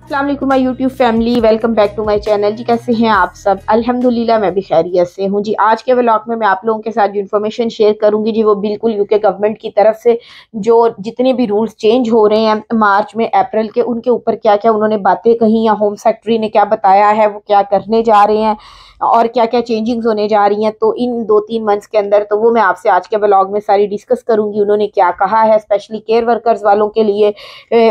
अस्सलाम वालेकुम my YouTube family, welcome back to my channel. जी कैसे हैं आप सब? अल्हम्दुलिल्लाह मैं भी खैरियत से हूँ। जी आज के व्लॉग में मैं आप लोगों के साथ जो इन्फॉर्मेशन शेयर करूंगी जी वो बिल्कुल यूके गवर्नमेंट की तरफ से जो जितने भी रूल्स चेंज हो रहे हैं मार्च में अप्रैल के, उनके ऊपर क्या क्या उन्होंने बातें कही या होम सेक्रेटरी ने क्या बताया है, वो क्या करने जा रहे हैं और क्या क्या चेंजिंग्स होने जा रही हैं तो इन 2-3 मंथ्स के अंदर, तो वो मैं आपसे आज के व्लॉग में सारी डिस्कस करूंगी। उन्होंने क्या कहा है स्पेशली केयर वर्कर्स वालों के लिए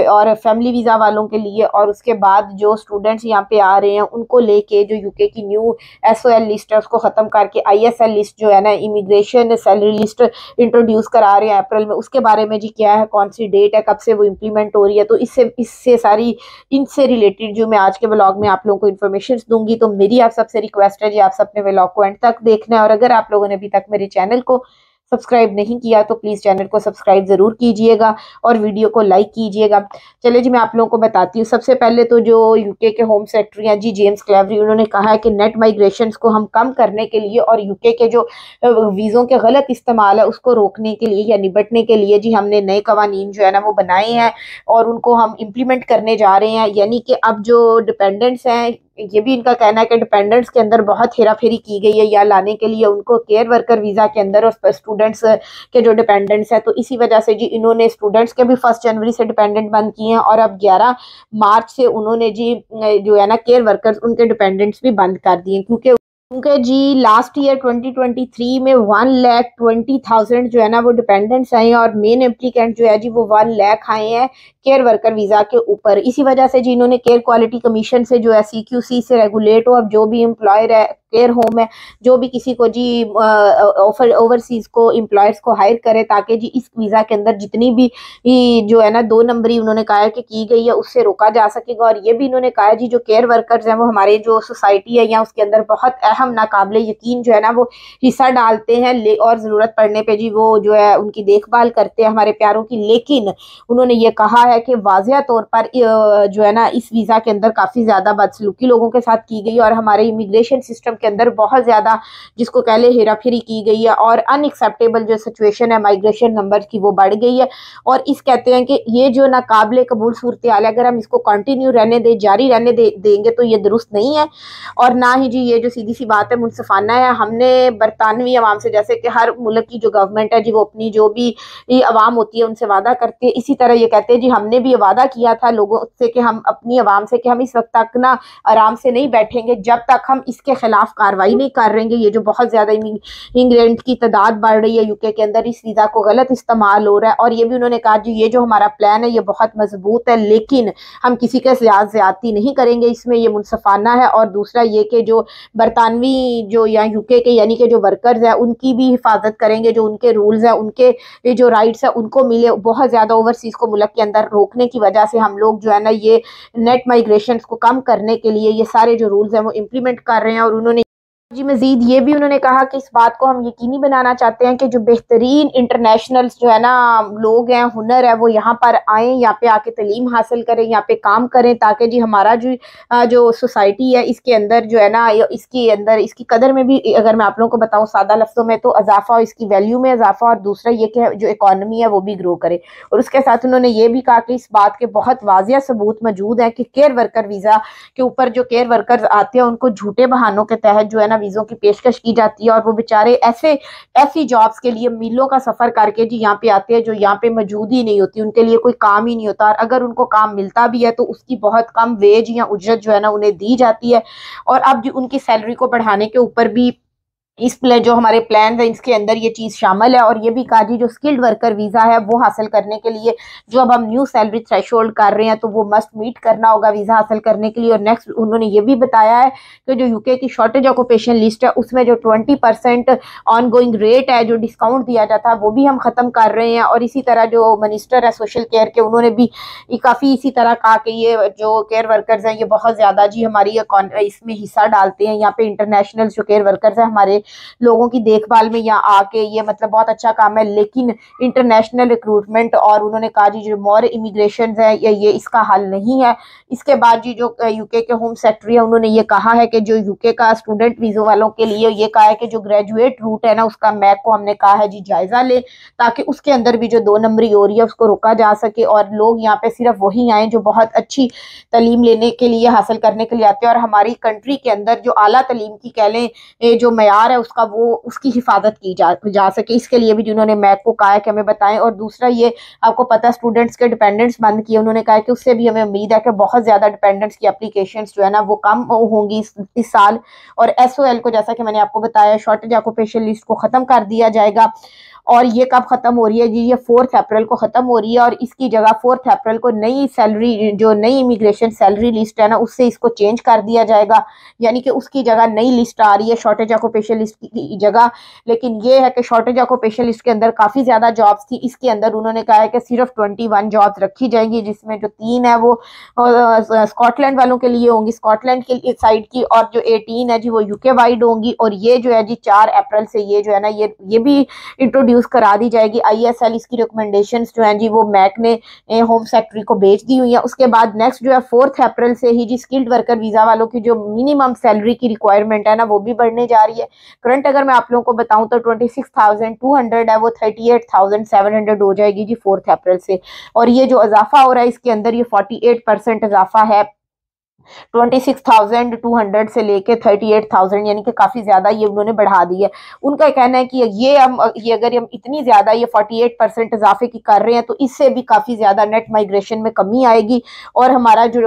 और फैमिली वीज़ा वालों के लिए, और उसके बाद जो स्टूडेंट्स यहाँ पे आ रहे हैं उनको लेके जो यूके की न्यू SOL लिस्ट है उसको ख़त्म करके ISL लिस्ट जो है ना, इमिग्रेशन सैलरी लिस्ट इंट्रोड्यूस करा रहे हैं अप्रैल में। उसके बारे में जी क्या है, कौन सी डेट है, कब से वो इम्प्लीमेंट हो रही है, तो इससे सारी इनसे रिलेटेड जो मैं आज के व्लॉग में आप लोगों को इन्फॉर्मेशन दूंगी। तो मेरी आप सबसे रिक्वेस्ट है जी आप सबने व्लॉग को एंड तक देखना है, और अगर आप लोगों ने अभी तक मेरे चैनल को सब्सक्राइब नहीं किया तो प्लीज़ चैनल को सब्सक्राइब ज़रूर कीजिएगा और वीडियो को लाइक कीजिएगा। चलिए जी मैं आप लोगों को बताती हूँ। सबसे पहले तो जो यूके के होम सेक्रेटरी हैं जी जेम्स क्लेवरी, उन्होंने कहा है कि नेट माइग्रेशन को हम कम करने के लिए और यूके के जो वीज़ों के गलत इस्तेमाल है उसको रोकने के लिए या निपटने के लिए जी हमने नए कवानीन जो है ना वो बनाए हैं और उनको हम इम्प्लीमेंट करने जा रहे हैं। यानी कि अब जो डिपेंडेंट्स हैं, ये भी इनका कहना है कि डिपेंडेंट्स के अंदर बहुत हेरा फेरी की गई है या लाने के लिए उनको केयर वर्कर वीज़ा के अंदर और स्टूडेंट्स के जो डिपेंडेंट्स है, तो इसी वजह से जी इन्होंने स्टूडेंट्स के भी 1 जनवरी से डिपेंडेंट बंद किए हैं और अब 11 मार्च से उन्होंने जी जो है ना केयर वर्कर्स उनके डिपेंडेंट्स भी बंद कर दिए, क्योंकि जी लास्ट ईयर 2023 में 1,20,000 जो है ना वो डिपेंडेंट्स आए हैं और मेन एप्लीकेंट जो है जी वो 1 लाख आए हैं केयर वर्कर वीज़ा के ऊपर। इसी वजह से जी इन्होंने केयर क्वालिटी कमीशन से जो है CQC से रेगुलेट हो, अब जो भी एम्प्लॉयर है केयर होम है जो भी किसी को जी ओवरसीज को एम्प्लॉयर्स को हायर करे ताकि जी इस वीज़ा के अंदर जितनी भी जो है ना 2 नंबरी उन्होंने कहा है कि की गई है उससे रोका जा सकेगा। और ये भी इन्होंने कहा है जी जो केयर वर्कर्स हैं वो हमारे जो सोसाइटी है या उसके अंदर बहुत अहम नाकाबिले यकीन जो है ना वो हिस्सा डालते हैं और ज़रूरत पड़ने पर जी वो जो है उनकी देखभाल करते हैं हमारे प्यारों की। लेकिन उन्होंने ये कहा है कि वाज़िया तौर पर जो है ना इस वीज़ा के अंदर काफ़ी ज़्यादा बदसलूकी लोगों के साथ की गई और हमारे इमिग्रेशन सिस्टम के अंदर बहुत ज़्यादा जिसको कह ले हेरा फेरी की गई है और अनएक्सेप्टेबल जो सिचुएशन है माइग्रेशन नंबर की वो बढ़ गई है। और इस कहते हैं कि ये जो नाकाबिले कबूल सूरत हाल है अगर हम इसको कंटिन्यू रहने दें, जारी रहने देंगे तो ये दुरुस्त नहीं है और ना ही जी ये जो सीधी सी बात है मुनसिफाना है। हमने बरतानवी अवाम से, जैसे कि हर मुल्क की जो गवर्नमेंट है जी वो अपनी जो भी अवाम होती है उनसे वादा करती है, इसी तरह ये कहते हैं जी हमने भी वादा किया था लोगों से कि हम अपनी अवाम से कि हम इस वक्त तक ना आराम से नहीं बैठेंगे जब तक हम इसके खिलाफ कार्रवाई नहीं कर रहेंगे। ये जो बहुत ज़्यादा इंग्लैंड की तादाद बढ़ रही है यूके के अंदर, इस वीज़ा को गलत इस्तेमाल हो रहा है। और ये भी उन्होंने कहा जी ये जो हमारा प्लान है ये बहुत मजबूत है लेकिन हम किसी के ज्यादती नहीं करेंगे इसमें, ये मुनसफाना है। और दूसरा ये कि जो बरतानवी जो या यूके के यानी कि जो वर्कर्स है उनकी भी हिफाजत करेंगे, जो उनके रूल्स हैं उनके जो राइट्स है उनको मिले। बहुत ज़्यादा ओवरसीज़ को मुल्क के अंदर रोकने की वजह से हम लोग जो है ना ये नेट माइग्रेशन को कम करने के लिए ये सारे जो रूल्स हैं वो इम्प्लीमेंट कर रहे हैं। और उन्होंने जी मजीद ये भी उन्होंने कहा कि इस बात को हम यकीनी बनाना चाहते हैं कि जो बेहतरीन इंटरनेशनल्स जो है ना लोग हैं, हुनर है, वो यहाँ पर आएँ, यहाँ पे आके तालीम हासिल करें, यहाँ पे काम करें ताकि जी हमारा जो सोसाइटी है इसके अंदर जो है ना इसके अंदर इसकी कदर में भी, अगर मैं आप लोगों को बताऊँ सादा लफ्ज़ों में, तो इजाफा, इसकी वैल्यू में इजाफा, और दूसरा ये कि जो इकॉनमी है वो भी ग्रो करे। और उसके साथ उन्होंने ये भी कहा कि इस बात के बहुत वाज़िया सबूत मौजूद है कि केयर वर्कर वीज़ा के ऊपर जो केयर वर्कर्स आते हैं उनको झूठे बहानों के तहत जो है ना वीज़ों की पेशकश की जाती है और वो बेचारे ऐसी जॉब्स के लिए मीलों का सफ़र करके जी यहाँ पे आते हैं जो यहाँ पे मौजूद ही नहीं होती, उनके लिए कोई काम ही नहीं होता, और अगर उनको काम मिलता भी है तो उसकी बहुत कम वेज या उजरत जो है ना उन्हें दी जाती है। और अब जो उनकी सैलरी को बढ़ाने के ऊपर भी इस प्लान जो हमारे प्लान है इसके अंदर ये चीज़ शामिल है। और ये भी कहा जी जो स्किल्ड वर्कर वीज़ा है वो हासिल करने के लिए जो अब हम न्यू सैलरी थ्रेशोल्ड कर रहे हैं तो वो मस्ट मीट करना होगा वीज़ा हासिल करने के लिए। और नेक्स्ट उन्होंने ये भी बताया है कि जो यूके की शॉर्टेज ऑक्यूपेशन लिस्ट है उसमें जो 20% ऑन गोइंग रेट है जो डिस्काउंट दिया जाता है वो भी हम ख़त्म कर रहे हैं। और इसी तरह जो मिनिस्टर है सोशल केयर के, उन्होंने भी काफ़ी इसी तरह कहा कि ये जो केयर वर्कर्स हैं ये बहुत ज़्यादा जी हमारी इसमें हिस्सा डालते हैं, यहाँ पे इंटरनेशनल जो केयर वर्कर्स हैं हमारे लोगों की देखभाल में यहाँ आके, ये मतलब बहुत अच्छा काम है। लेकिन इंटरनेशनल रिक्रूटमेंट और उन्होंने कहा जी जो मोर इमिग्रेशन है ये इसका हल नहीं है। इसके बाद जी जो यूके के होम सेक्रेटरी है उन्होंने ये कहा है कि जो यूके का स्टूडेंट वीजा वालों के लिए ये कहा है कि जो ग्रेजुएट रूट है ना उसका मैक को हमने कहा है जी जायजा ले, ताकि उसके अंदर भी जो 2 नंबरी हो रही है उसको रोका जा सके और लोग यहाँ पे सिर्फ वही आए जो बहुत अच्छी तालीम लेने के लिए, हासिल करने के लिए आते हैं, और हमारी कंट्री के अंदर जो आला तालीम की कह लें जो मैार है उसका वो उसकी हिफाजत की जा सके। इसके लिए भी जिन्होंने मैक को कहा है कि हमें बताएं। और दूसरा ये आपको पता है स्टूडेंट्स के डिपेंडेंट्स बंद किए, उन्होंने कहा कि उससे भी हमें उम्मीद है कि बहुत ज्यादा डिपेंडेंट्स की एप्लीकेशंस जो है ना वो कम होंगी इस साल। और SOL को जैसा कि मैंने आपको बताया शॉर्टेज ऑक्यूपेशन लिस्ट को खत्म कर दिया जाएगा। और ये कब खत्म हो रही है जी, ये 4 अप्रैल को खत्म हो रही है, और इसकी जगह 4 अप्रैल को नई सैलरी जो नई इमिग्रेशन सैलरी लिस्ट है ना उससे इसको चेंज कर दिया जाएगा, यानी कि उसकी जगह नई लिस्ट आ रही है शॉर्टेज ऑक्यूपेशन लिस्ट की जगह। लेकिन ये है कि शॉर्टेज ऑक्यूपेशन लिस्ट के अंदर काफी ज्यादा जॉब्स थी, इसके अंदर उन्होंने कहा है कि सिर्फ 21 जॉब्स रखी जाएंगी, जिसमें जो 3 है वो स्कॉटलैंड वालों के लिए होंगी, स्कॉटलैंड के साइड की, और जो 18 है जी वो यूके वाइड होंगी। और ये जो है जी 4 अप्रैल से ये जो है ना ये भी इंट्रोड्यूस करा दी जाएगी। ISL इसकी रिकमेंडेशंस जो हैं जी वो मैक ने होम सेक्रेटरी को भेज दी हुई है। उसके बाद नेक्स्ट जो है 4 अप्रैल से ही जी स्किल्ड वर्कर वीजा वालों की जो मिनिमम सैलरी की रिक्वायरमेंट है ना वो भी बढ़ने जा रही है। करंट अगर मैं आप लोगों को बताऊं तो 26,200 है वो 38,700 हो जाएगी जी 4 अप्रैल से। और ये जो इजाफा हो रहा है इसके अंदर ये 48% इजाफा है 26,200 से लेके 38,000, यानी कि काफी ज्यादा ये उन्होंने बढ़ा दी है। उनका कहना है कि ये अगर हम इतनी ज्यादा ये 48% इजाफे की कर रहे हैं तो इससे भी काफी ज्यादा नेट माइग्रेशन में कमी आएगी, और हमारा जो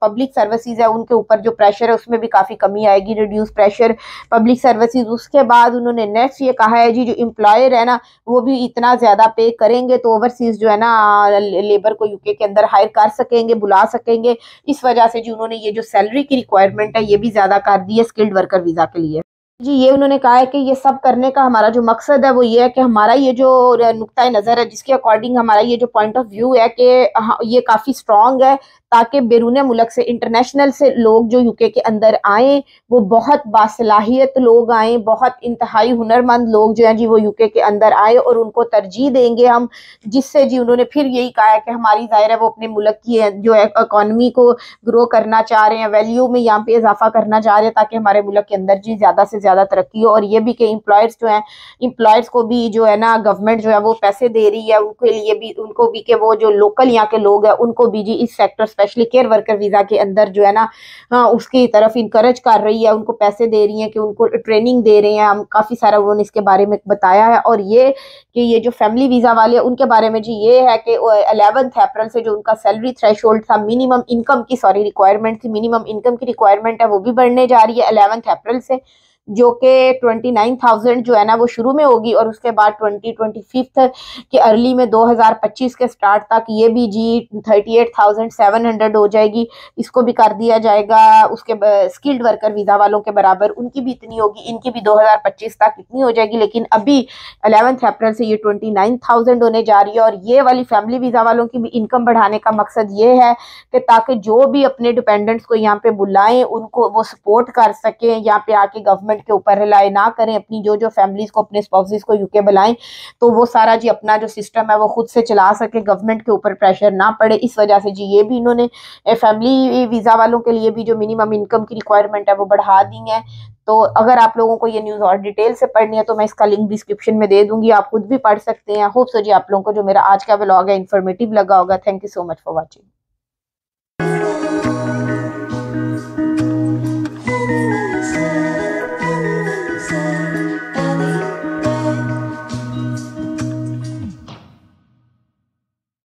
पब्लिक सर्विसेज है उनके ऊपर जो प्रेशर है उसमें भी काफी कमी आएगी, रिड्यूस प्रेशर पब्लिक सर्विसेज। उसके बाद उन्होंने नेक्स्ट ये कहा है जी जो एम्प्लॉयर है ना वो भी इतना ज्यादा पे करेंगे तो ओवरसीज जो है ना लेबर को यूके के अंदर हायर कर सकेंगे, बुला सकेंगे। इस वजह से जी उन्होंने ये जो सैलरी की रिक्वायरमेंट है ये भी ज्यादा कर दी है स्किल्ड वर्कर वीजा के लिए जी। ये उन्होंने कहा है कि ये सब करने का हमारा जो मकसद है वो ये है कि हमारा ये जो नुक्ता नज़र है जिसके अकॉर्डिंग हमारा ये जो पॉइंट ऑफ व्यू है कि ये काफ़ी स्ट्रॉन्ग है, ताकि बैरून मुल्क से इंटरनेशनल से लोग जो यूके के अंदर आए वो बहुत बासलाहियत लोग आए, बहुत इंतहाई हुनरमंद लोग जो हैं जी वो यूके के अंदर आए, और उनको तरजीह देंगे हम, जिससे जी उन्होंने फिर यही कहा है कि हमारी ज़ाहिर है वो अपने मुल्क की जो इकॉनमी को ग्रो करना चाह रहे हैं, वैल्यू में यहाँ पे इजाफा करना चाह रहे हैं, ताकि हमारे मुल्क के अंदर जी ज़्यादा से ज़्यादा तरक्की हो। और ये भी कि एम्प्लॉयर्स जो हैं एम्प्लॉयर्स को भी जो है ना गवर्नमेंट जो है वो पैसे दे रही है उनके लिए भी, उनको भी कि वो जो लोकल यहाँ के लोग हैं उनको भी जी इस sector specially care worker visa के अंदर जो है ना उसकी तरफ इनकरेज कर रही है, उनको पैसे दे रही है कि उनको ट्रेनिंग दे रहे हैं। हम काफ़ी सारा उन्होंने इसके बारे में बताया है। और ये कि ये जो फैमिली वीज़ा वाले उनके बारे में जी ये है कि 11 अप्रैल से जो उनका सैलरी थ्रेशोल्ड था मिनिमम इनकम की रिक्वायरमेंट थी, मिनिमम इनकम की रिक्वायरमेंट है वो भी बढ़ने जा रही है 11 अप्रैल से, जो कि 29,000 जो है ना वो शुरू में होगी, और उसके बाद 25 के अर्ली में 2025 के स्टार्ट तक ये भी जी 38,700 हो जाएगी, इसको भी कर दिया जाएगा। उसके स्किल्ड वर्कर वीज़ा वालों के बराबर उनकी भी इतनी होगी, इनकी भी 2025 तक इतनी हो जाएगी। लेकिन अभी 11 अप्रैल से ये 29,000 होने जा रही है। और ये वाली फैमिली वीज़ा वालों की भी इनकम बढ़ाने का मकसद ये है कि ताकि जो भी अपने डिपेंडेंट्स को यहाँ पे बुलाएं उनको वो सपोर्ट कर सकें, यहाँ पे आके गवर्नमेंट के ऊपर रिलाई ना करें, अपनी जो फैमिलीज को अपने स्पाउसेस को यूके बुलाएं तो वो सारा जी अपना जो सिस्टम है वो खुद से चला सके, गवर्नमेंट के ऊपर प्रेशर ना पड़े। इस वजह से जी ये भी इन्होंने फैमिली वीजा वालों के लिए भी जो मिनिमम इनकम की रिक्वायरमेंट है वो बढ़ा दी है। तो अगर आप लोगों को ये न्यूज़ और डिटेल से पढ़नी है तो मैं इसका लिंक डिस्क्रिप्शन में दे दूंगी, आप खुद भी पढ़ सकते हैं। होप सो जी आप लोगों को जो मेरा आज का व्लॉग है इन्फॉर्मेटिव लगा होगा। Thank you so much for watching.